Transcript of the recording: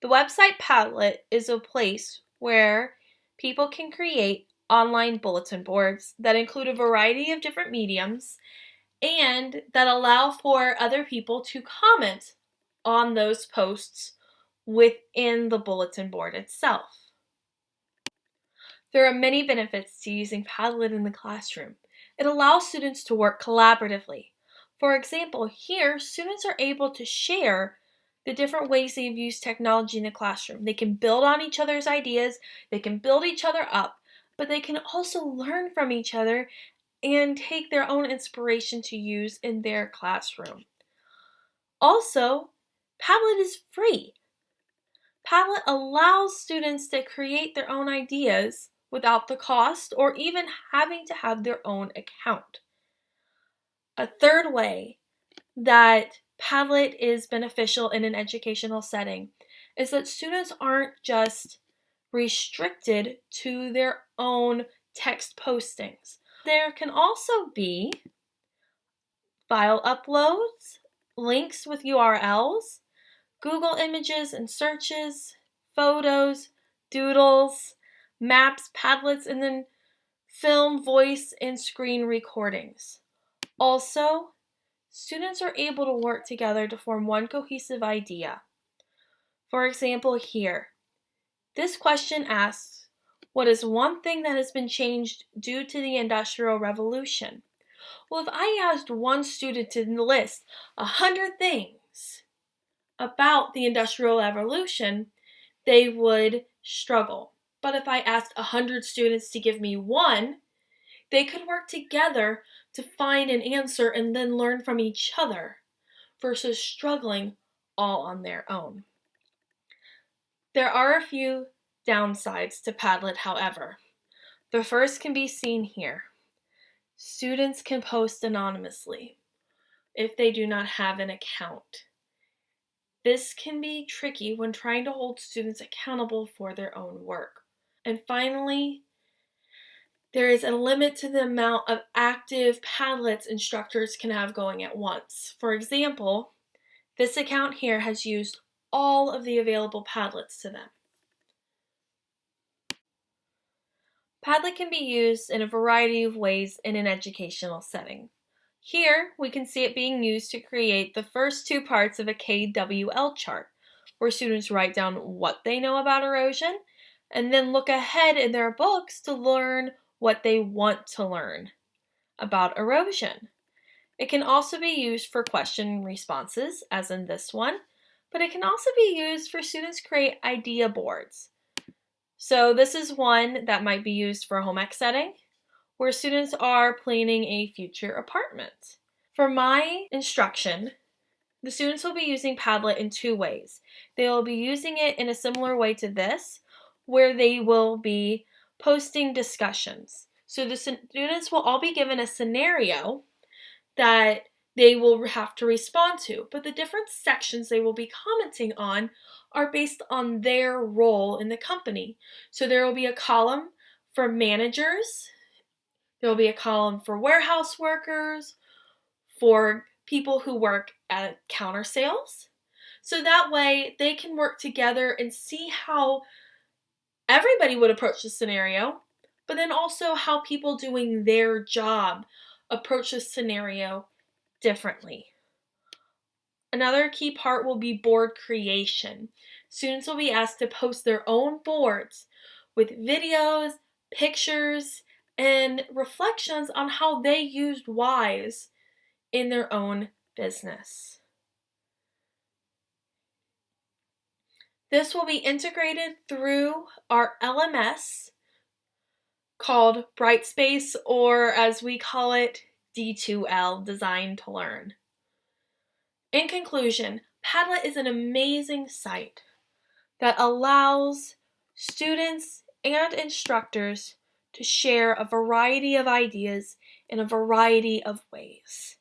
The website Padlet is a place where people can create online bulletin boards that include a variety of different mediums and that allow for other people to comment on those posts within the bulletin board itself. There are many benefits to using Padlet in the classroom. It allows students to work collaboratively. For example, here, students are able to share the different ways they've used technology in the classroom. They can build on each other's ideas, they can build each other up, but they can also learn from each other and take their own inspiration to use in their classroom. Also, Padlet is free. Padlet allows students to create their own ideas without the cost or even having to have their own account. A third way that Padlet is beneficial in an educational setting is that students aren't just restricted to their own text postings. There can also be file uploads, links with URLs, Google images and searches, photos, doodles, maps, Padlets, and then film, voice, and screen recordings. Also, students are able to work together to form one cohesive idea. For example, here, this question asks, what is one thing that has been changed due to the Industrial Revolution? Well, if I asked one student to list 100 things about the Industrial Revolution, they would struggle. But if I asked 100 students to give me one, they could work together to find an answer and then learn from each other versus struggling all on their own. There are a few downsides to Padlet, however. The first can be seen here. Students can post anonymously if they do not have an account. This can be tricky when trying to hold students accountable for their own work. And finally, there is a limit to the amount of active Padlets instructors can have going at once. For example, this account here has used all of the available Padlets to them. Padlet can be used in a variety of ways in an educational setting. Here, we can see it being used to create the first two parts of a KWL chart, where students write down what they know about erosion and then look ahead in their books to learn what they want to learn about erosion. It can also be used for question responses, as in this one, but it can also be used for students to create idea boards. So this is one that might be used for a home ec setting, where students are planning a future apartment. For my instruction, the students will be using Padlet in two ways. They will be using it in a similar way to this, where they will be posting discussions. So the students will all be given a scenario that they will have to respond to, but the different sections they will be commenting on are based on their role in the company. So there will be a column for managers, there will be a column for warehouse workers, for people who work at counter sales. So that way they can work together and see how everybody would approach the scenario, but then also how people doing their job approach the scenario differently. Another key part will be board creation. Students will be asked to post their own boards with videos, pictures, and reflections on how they used WISE in their own business. This will be integrated through our LMS called Brightspace, or as we call it, D2L, Design to Learn. In conclusion, Padlet is an amazing site that allows students and instructors to share a variety of ideas in a variety of ways.